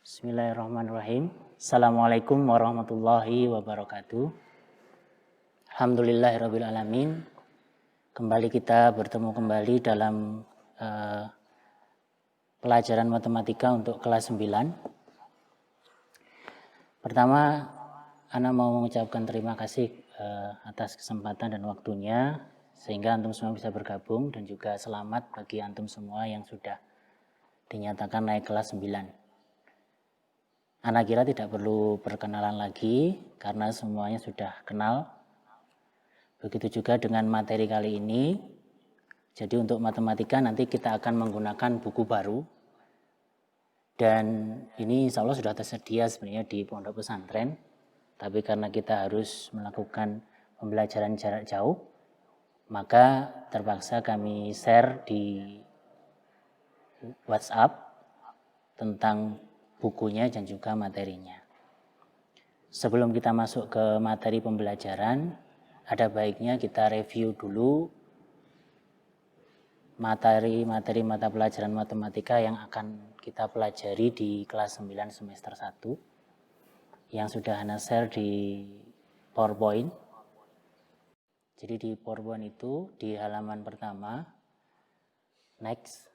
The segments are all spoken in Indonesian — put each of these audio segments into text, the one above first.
Bismillahirrahmanirrahim. Assalamualaikum warahmatullahi wabarakatuh. Alhamdulillahirrabbilalamin. Kembali kita bertemu kembali dalam pelajaran matematika untuk kelas 9. Pertama, Ana mau mengucapkan terima kasih atas kesempatan dan waktunya sehingga antum semua bisa bergabung, dan juga selamat bagi antum semua yang sudah dinyatakan naik kelas 9. Ana kira tidak perlu perkenalan lagi karena semuanya sudah kenal. Begitu juga dengan materi kali ini. Jadi untuk matematika nanti kita akan menggunakan buku baru. Dan ini insya Allah sudah tersedia sebenarnya di pondok pesantren. Tapi karena kita harus melakukan pembelajaran jarak jauh, maka terpaksa kami share di WhatsApp tentang bukunya dan juga materinya. Sebelum kita masuk ke materi pembelajaran, ada baiknya kita review dulu materi mata pelajaran matematika yang akan kita pelajari di kelas 9 semester 1 yang sudah Ana share di PowerPoint. Jadi di PowerPoint itu di halaman pertama, next.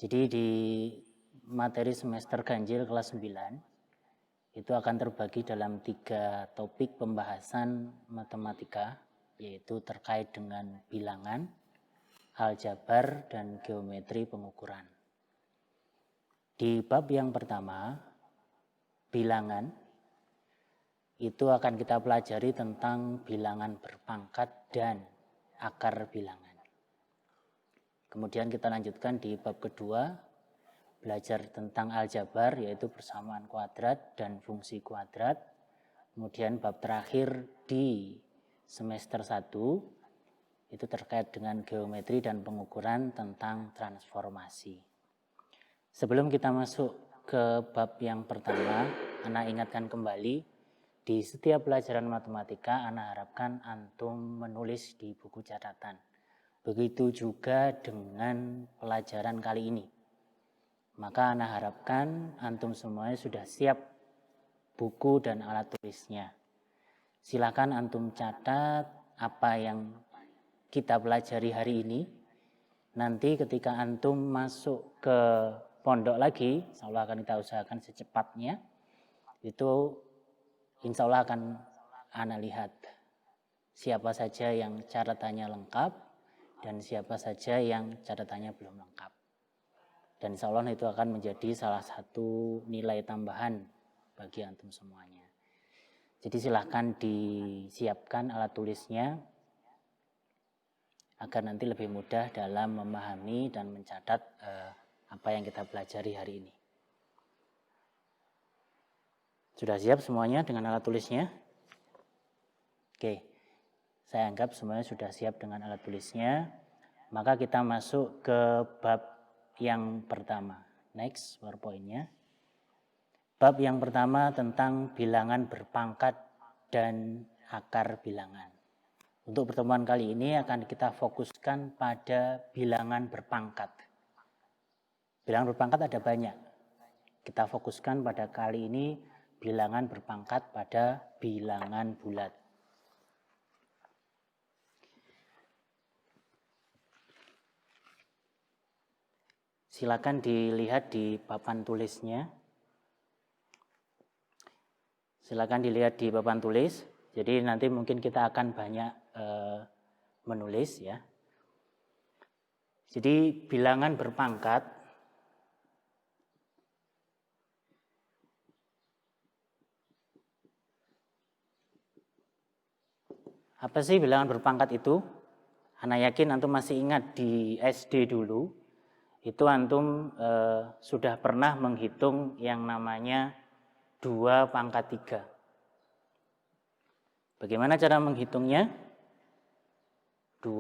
Jadi di materi semester ganjil kelas 9 itu akan terbagi dalam 3 topik pembahasan matematika, yaitu terkait dengan bilangan, aljabar, dan geometri pengukuran. Di bab yang pertama, bilangan, itu akan kita pelajari tentang bilangan berpangkat dan akar bilangan. Kemudian kita lanjutkan di bab kedua, belajar tentang aljabar, yaitu persamaan kuadrat dan fungsi kuadrat. Kemudian bab terakhir di semester 1 itu terkait dengan geometri dan pengukuran tentang transformasi. Sebelum kita masuk ke bab yang pertama, Ana ingatkan kembali, di setiap pelajaran matematika Ana harapkan antum menulis di buku catatan. Begitu juga dengan pelajaran kali ini. Maka Ana harapkan antum semuanya sudah siap buku dan alat tulisnya. Silakan antum catat apa yang kita pelajari hari ini. Nanti ketika antum masuk ke pondok lagi, insya Allah akan kita usahakan secepatnya. Itu insya Allah akan Ana lihat siapa saja yang catatannya lengkap dan siapa saja yang catatannya belum lengkap. Dan insya Allah itu akan menjadi salah satu nilai tambahan bagi antum semuanya. Jadi silahkan disiapkan alat tulisnya agar nanti lebih mudah dalam memahami dan mencatat apa yang kita pelajari hari ini. Sudah siap semuanya dengan alat tulisnya? Oke, saya anggap semuanya sudah siap dengan alat tulisnya. Maka kita masuk ke bab yang pertama. Next, PowerPoint-nya. Bab yang pertama tentang bilangan berpangkat dan akar bilangan. Untuk pertemuan kali ini akan kita fokuskan pada bilangan berpangkat. Bilangan berpangkat ada banyak. Kita fokuskan pada kali ini bilangan berpangkat pada bilangan bulat. Silakan dilihat di papan tulisnya. Silakan dilihat di papan tulis. Jadi nanti mungkin kita akan banyak menulis ya. Jadi bilangan berpangkat apa sih bilangan berpangkat itu? Ana yakin antum masih ingat di SD dulu. Itu antum sudah pernah menghitung yang namanya 2 pangkat 3. Bagaimana cara menghitungnya? 2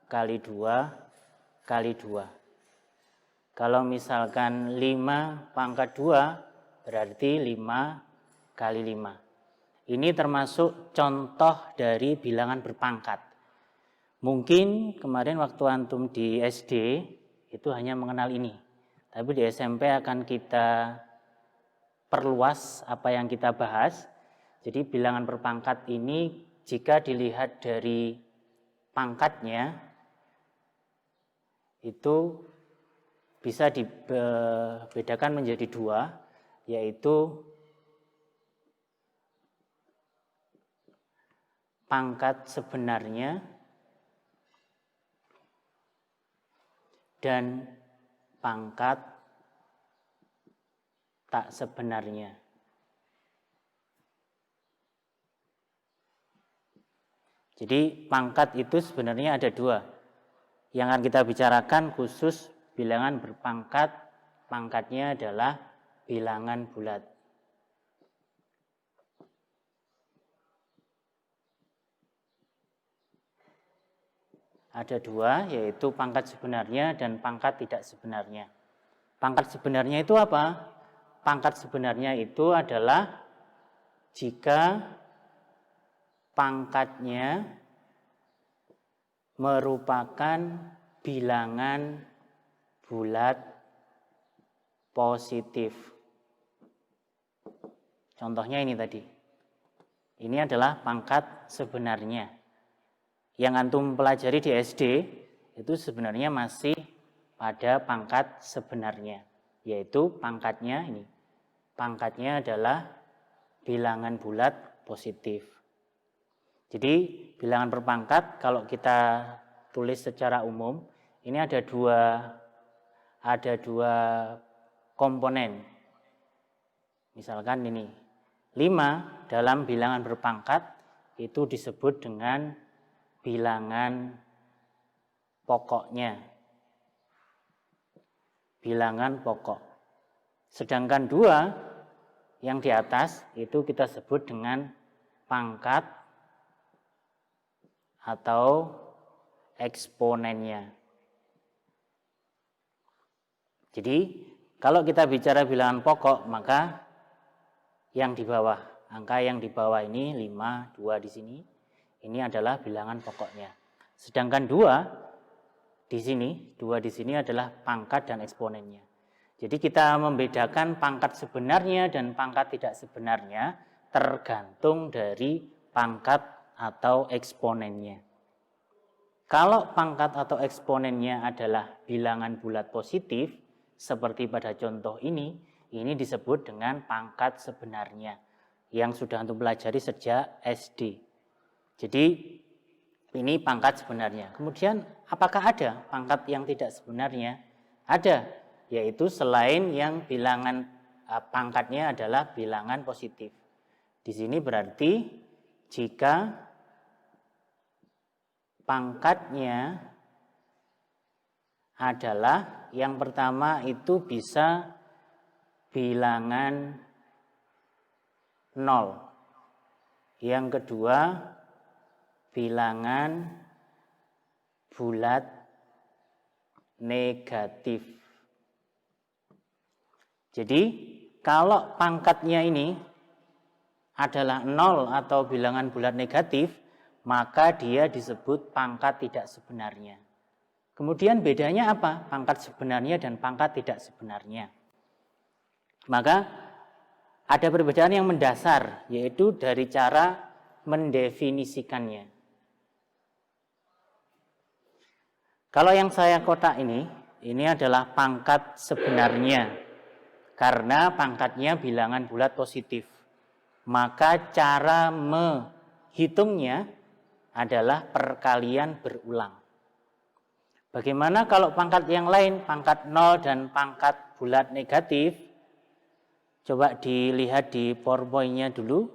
kali 2 kali 2. Kalau misalkan 5 pangkat 2 berarti 5 kali 5. Ini termasuk contoh dari bilangan berpangkat. Mungkin kemarin waktu antum di SD itu hanya mengenal ini. Tapi di SMP akan kita perluas apa yang kita bahas. Jadi bilangan berpangkat ini jika dilihat dari pangkatnya itu bisa dibedakan menjadi dua, yaitu pangkat sebenarnya dan pangkat tak sebenarnya. Jadi pangkat itu sebenarnya ada dua. Yang akan kita bicarakan khusus bilangan berpangkat, pangkatnya adalah bilangan bulat. Ada dua, yaitu pangkat sebenarnya dan pangkat tidak sebenarnya. Pangkat sebenarnya itu apa? Pangkat sebenarnya itu adalah jika pangkatnya merupakan bilangan bulat positif. Contohnya ini tadi. Ini adalah pangkat sebenarnya. Yang antum pelajari di SD itu sebenarnya masih pada pangkat sebenarnya, yaitu pangkatnya ini. Pangkatnya adalah bilangan bulat positif. Jadi bilangan berpangkat kalau kita tulis secara umum ini ada dua komponen. Misalkan ini 5 dalam bilangan berpangkat itu disebut dengan bilangan pokoknya. Bilangan pokok. Sedangkan 2 yang di atas itu kita sebut dengan pangkat atau eksponennya. Jadi kalau kita bicara bilangan pokok, maka yang di bawah, angka yang di bawah ini 5, 2 di sini, ini adalah bilangan pokoknya. Sedangkan 2 di sini adalah pangkat dan eksponennya. Jadi kita membedakan pangkat sebenarnya dan pangkat tidak sebenarnya tergantung dari pangkat atau eksponennya. Kalau pangkat atau eksponennya adalah bilangan bulat positif, seperti pada contoh ini disebut dengan pangkat sebenarnya yang sudah antum pelajari sejak SD. Jadi ini pangkat sebenarnya. Kemudian apakah ada pangkat yang tidak sebenarnya? Ada, yaitu selain yang bilangan pangkatnya adalah bilangan positif. Di sini berarti jika pangkatnya adalah yang pertama itu bisa bilangan 0. Yang kedua bilangan bulat negatif. Jadi kalau pangkatnya ini adalah 0 atau bilangan bulat negatif, maka dia disebut pangkat tidak sebenarnya. Kemudian bedanya apa? Pangkat sebenarnya dan pangkat tidak sebenarnya. Maka ada perbedaan yang mendasar, yaitu dari cara mendefinisikannya. Kalau yang saya kotak ini adalah pangkat sebenarnya, karena pangkatnya bilangan bulat positif. Maka cara menghitungnya adalah perkalian berulang. Bagaimana kalau pangkat yang lain, pangkat 0 dan pangkat bulat negatif? Coba dilihat di PowerPoint-nya dulu.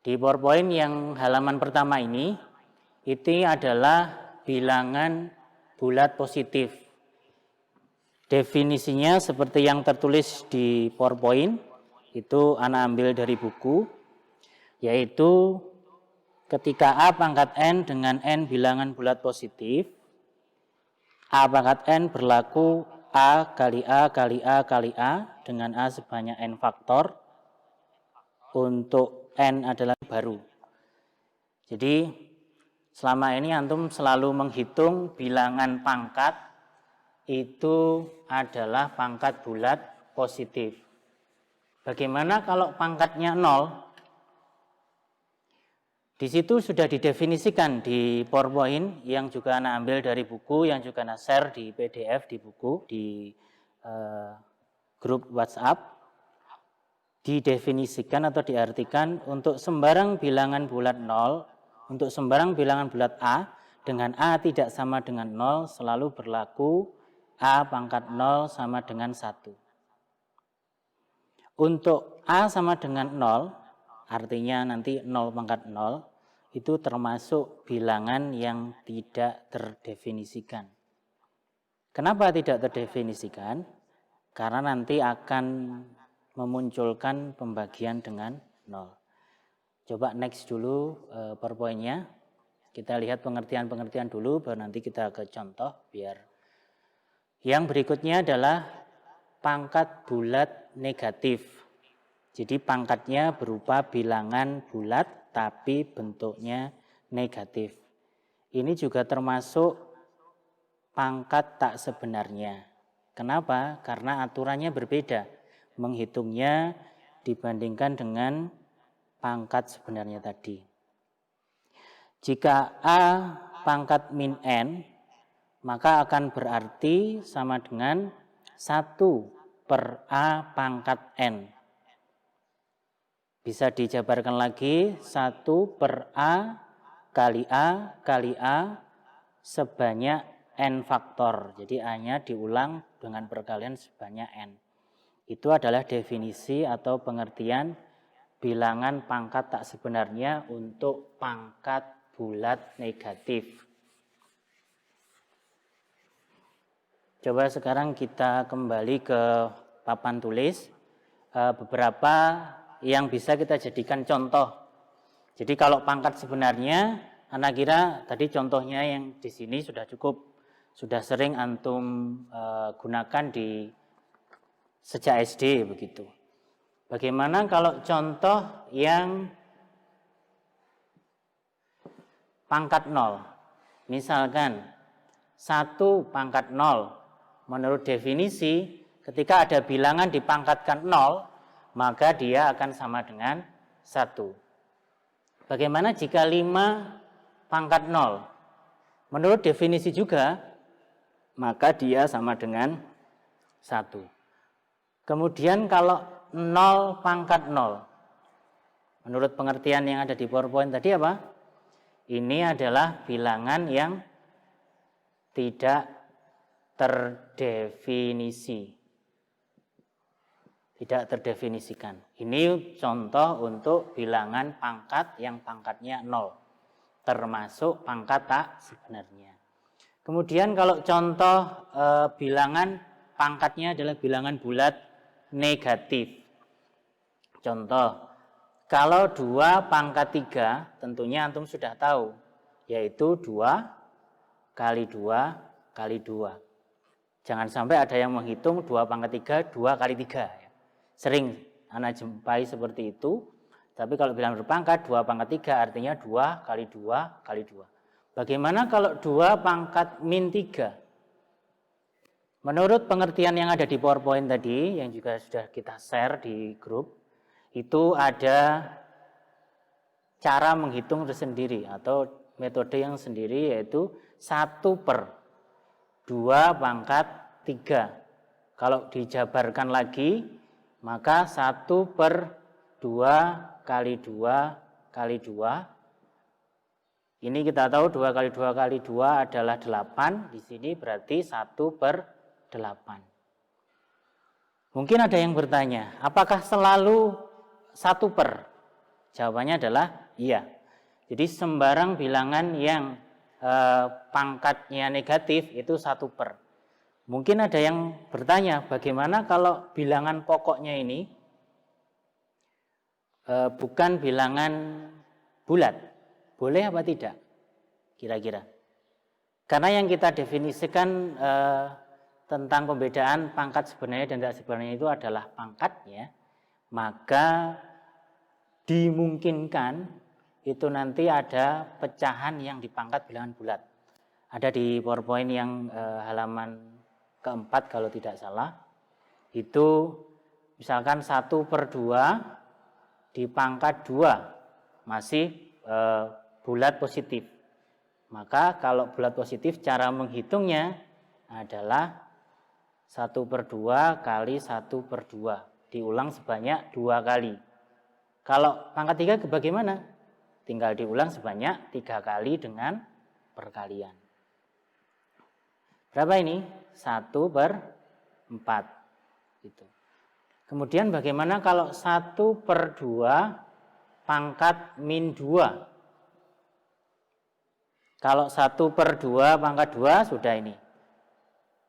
Di PowerPoint yang halaman pertama ini adalah bilangan bulat positif. Definisinya seperti yang tertulis di PowerPoint, itu Ana ambil dari buku, yaitu ketika A pangkat N dengan N bilangan bulat positif, A pangkat N berlaku A kali A kali A kali A dengan A sebanyak N faktor, untuk N adalah baru. Jadi selama ini antum selalu menghitung bilangan pangkat itu adalah pangkat bulat positif. Bagaimana kalau pangkatnya 0? Di situ sudah didefinisikan di PowerPoint yang juga Anda ambil dari buku, yang juga Anda share di PDF di buku, di grup WhatsApp. Didefinisikan atau diartikan untuk sembarang bilangan bulat 0, untuk sembarang bilangan bulat A, dengan A tidak sama dengan 0, selalu berlaku A pangkat 0 sama dengan 1. Untuk A sama dengan 0, artinya nanti 0 pangkat 0, itu termasuk bilangan yang tidak terdefinisikan. Kenapa tidak terdefinisikan? Karena nanti akan memunculkan pembagian dengan 0. Coba next dulu PowerPoint-nya. Kita lihat pengertian-pengertian dulu, baru nanti kita ke contoh. Biar yang berikutnya adalah pangkat bulat negatif. Jadi pangkatnya berupa bilangan bulat tapi bentuknya negatif. Ini juga termasuk pangkat tak sebenarnya. Kenapa? Karena aturannya berbeda. Menghitungnya dibandingkan dengan pangkat sebenarnya tadi. Jika A pangkat min N, maka akan berarti sama dengan 1 per A pangkat N. Bisa dijabarkan lagi, 1 per A kali A sebanyak N faktor. Jadi A-nya diulang dengan perkalian sebanyak N. Itu adalah definisi atau pengertian bilangan pangkat tak sebenarnya untuk pangkat bulat negatif. Coba sekarang kita kembali ke papan tulis. Beberapa yang bisa kita jadikan contoh. Jadi kalau pangkat sebenarnya, Anda kira tadi contohnya yang di sini sudah cukup, sudah sering antum gunakan di sejak SD begitu. Bagaimana kalau contoh yang pangkat 0? Misalkan 1 pangkat 0. Menurut definisi, ketika ada bilangan dipangkatkan 0, maka dia akan sama dengan 1. Bagaimana jika 5 pangkat 0? Menurut definisi juga, maka dia sama dengan 1. Kemudian kalau 0 pangkat 0, menurut pengertian yang ada di PowerPoint tadi apa? Ini adalah bilangan yang tidak terdefinisi. Tidak terdefinisikan. Ini contoh untuk bilangan pangkat yang pangkatnya 0. Termasuk pangkat tak sebenarnya. Kemudian kalau contoh bilangan pangkatnya adalah bilangan bulat negatif. Contoh, kalau 2 pangkat 3, tentunya antum sudah tahu, yaitu 2 kali 2 kali 2. Jangan sampai ada yang menghitung 2 pangkat 3, 2 kali 3. Sering anak jumpai seperti itu, tapi kalau bilangan berpangkat 2 pangkat 3 artinya 2 kali 2 kali 2. Bagaimana kalau 2 pangkat min 3? Menurut pengertian yang ada di PowerPoint tadi, yang juga sudah kita share di grup, itu ada cara menghitung tersendiri atau metode yang sendiri, yaitu 1 per 2 pangkat 3. Kalau dijabarkan lagi, maka 1 per 2 kali 2 kali 2. Ini kita tahu 2 kali 2 kali 2 adalah 8. Di sini berarti 1 per 8. Mungkin ada yang bertanya, apakah selalu 1 per? Jawabannya adalah iya. Jadi sembarang bilangan yang pangkatnya negatif itu 1 per. Mungkin ada yang bertanya, bagaimana kalau bilangan pokoknya ini bukan bilangan bulat? Boleh apa tidak? Kira-kira. Karena yang kita definisikan tentang pembedaan pangkat sebenarnya dan tidak sebenarnya itu adalah pangkatnya, maka dimungkinkan itu nanti ada pecahan yang dipangkat bilangan bulat. Ada di PowerPoint yang halaman keempat kalau tidak salah, itu misalkan 1/2 dipangkat 2 masih bulat positif. Maka kalau bulat positif cara menghitungnya adalah 1/2 kali 1/2. Diulang sebanyak 2 kali. Kalau pangkat 3 bagaimana? Tinggal diulang sebanyak 3 kali dengan perkalian. Berapa ini? 1/4. Gitu. Kemudian bagaimana kalau 1/2 pangkat min 2? Kalau 1/2 pangkat 2 sudah ini.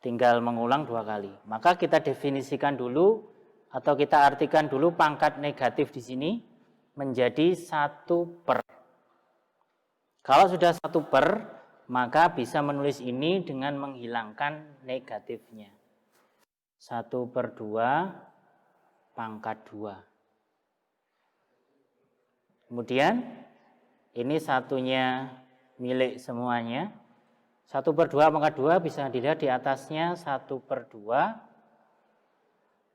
Tinggal mengulang 2 kali. Maka kita definisikan dulu atau kita artikan dulu pangkat negatif di sini menjadi 1/. Kalau sudah 1/, maka bisa menulis ini dengan menghilangkan negatifnya. 1/2 pangkat 2. Kemudian ini satunya milik semuanya. 1/2 pangkat 2 bisa dilihat di atasnya 1/2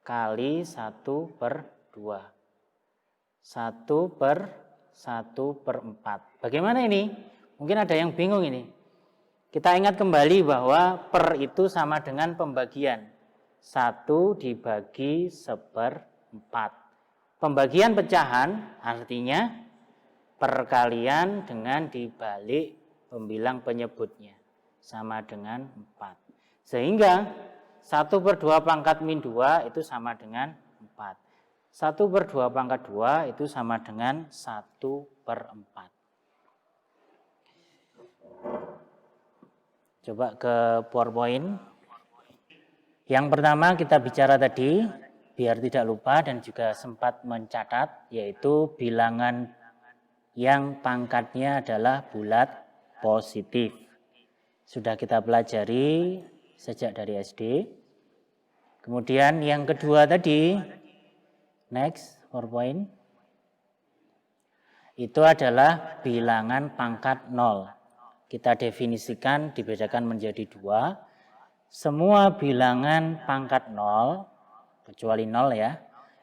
kali 1/2. 1/1/4. Bagaimana ini? Mungkin ada yang bingung ini. Kita ingat kembali bahwa per itu sama dengan pembagian. 1 dibagi 1/4. Pembagian pecahan artinya perkalian dengan dibalik pembilang penyebutnya. Sama dengan 4. Sehingga 1/2 pangkat min 2 itu sama dengan 4. 1/2 pangkat 2 itu sama dengan 1/4. Coba ke PowerPoint. Yang pertama kita bicara tadi, biar tidak lupa dan juga sempat mencatat, yaitu bilangan yang pangkatnya adalah bulat positif. Sudah kita pelajari sejak dari SD. Kemudian yang kedua tadi, next, PowerPoint. Itu adalah bilangan pangkat 0. Kita definisikan dibedakan menjadi 2. Semua bilangan pangkat 0, kecuali 0 ya,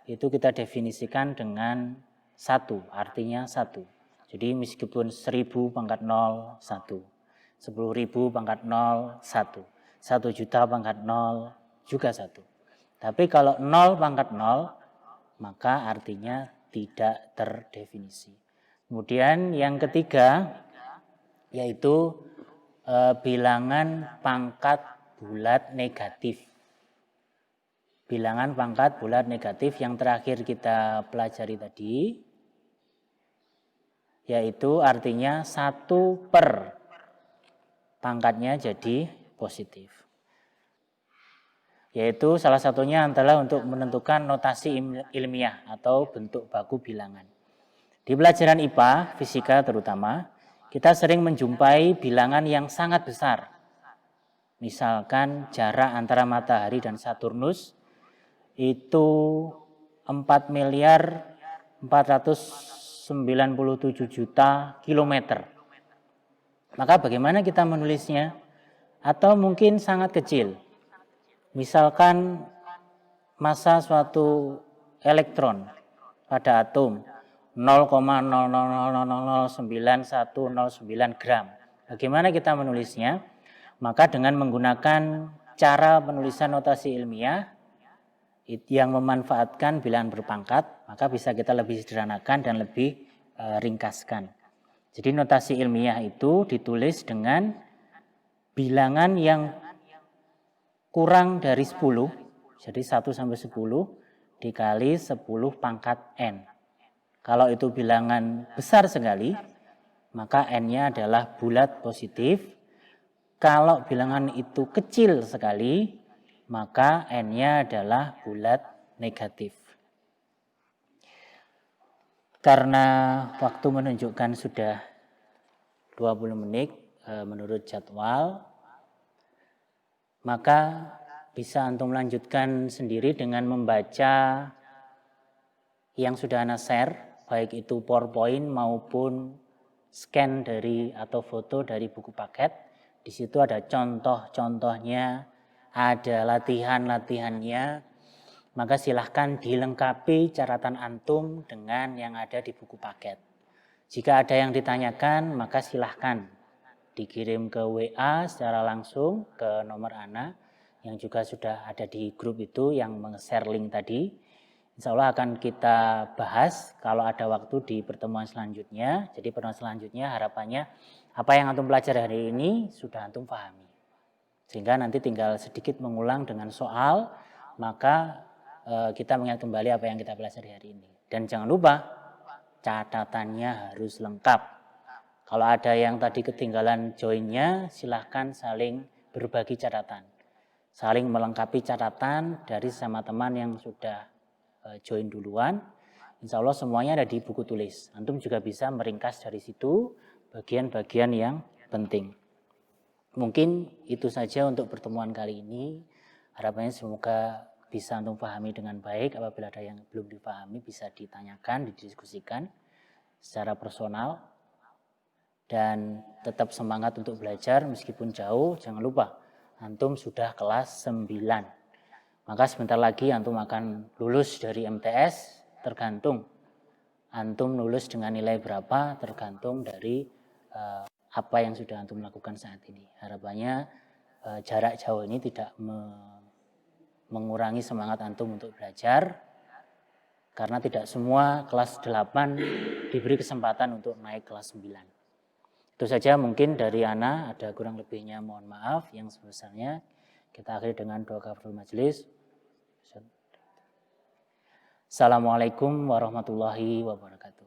itu kita definisikan dengan 1, artinya 1. Jadi meskipun 1000 pangkat 0, 1. 10.000 pangkat 0, 1. 1 juta pangkat 0, juga 1. Tapi kalau 0 pangkat 0, maka artinya tidak terdefinisi. Kemudian yang ketiga, yaitu bilangan pangkat bulat negatif. Bilangan pangkat bulat negatif yang terakhir kita pelajari tadi, yaitu artinya 1/, pangkatnya jadi positif. Yaitu salah satunya adalah untuk menentukan notasi ilmiah atau bentuk baku bilangan. Di pelajaran IPA, fisika terutama, kita sering menjumpai bilangan yang sangat besar. Misalkan jarak antara matahari dan Saturnus itu 4.497.000.000 kilometer. Maka bagaimana kita menulisnya? Atau mungkin sangat kecil. Misalkan massa suatu elektron pada atom 0,00009109 gram. Bagaimana kita menulisnya? Maka dengan menggunakan cara penulisan notasi ilmiah yang memanfaatkan bilangan berpangkat, maka bisa kita lebih sederhanakan dan lebih ringkaskan. Jadi notasi ilmiah itu ditulis dengan bilangan yang kurang dari 10, jadi 1 sampai 10 dikali 10 pangkat n. Kalau itu bilangan besar sekali, maka n-nya adalah bulat positif. Kalau bilangan itu kecil sekali, maka n-nya adalah bulat negatif. Karena waktu menunjukkan sudah 20 menit menurut jadwal, maka bisa antum lanjutkan sendiri dengan membaca yang sudah Ana share, baik itu PowerPoint maupun scan dari atau foto dari buku paket. Di situ ada contoh-contohnya ada latihan-latihannya, maka silahkan dilengkapi catatan antum dengan yang ada di buku paket. Jika ada yang ditanyakan, maka silahkan dikirim ke WA secara langsung ke nomor Ana, yang juga sudah ada di grup itu yang meng-share link tadi. Insya Allah akan kita bahas kalau ada waktu di pertemuan selanjutnya. Jadi pertemuan selanjutnya harapannya apa yang antum pelajari hari ini sudah antum pahami. Sehingga nanti tinggal sedikit mengulang dengan soal, maka kita mengingat kembali apa yang kita pelajari hari ini. Dan jangan lupa catatannya harus lengkap. Kalau ada yang tadi ketinggalan joinnya, silahkan saling berbagi catatan. Saling melengkapi catatan dari sama teman yang sudah join duluan. Insya Allah semuanya ada di buku tulis. Antum juga bisa meringkas dari situ bagian-bagian yang penting. Mungkin itu saja untuk pertemuan kali ini. Harapannya semoga bisa antum pahami dengan baik. Apabila ada yang belum dipahami bisa ditanyakan, didiskusikan secara personal. Dan tetap semangat untuk belajar meskipun jauh. Jangan lupa antum sudah kelas 9. Maka sebentar lagi antum akan lulus dari MTS. Tergantung antum lulus dengan nilai berapa, tergantung dari apa yang sudah antum lakukan saat ini. Harapannya jarak jauh ini tidak mengurangi semangat antum untuk belajar, karena tidak semua kelas 8 diberi kesempatan untuk naik kelas 9. Itu saja mungkin dari Ana, ada kurang lebihnya mohon maaf. Yang sebesarnya kita akhiri dengan doa kafaratul majelis. Assalamualaikum warahmatullahi wabarakatuh.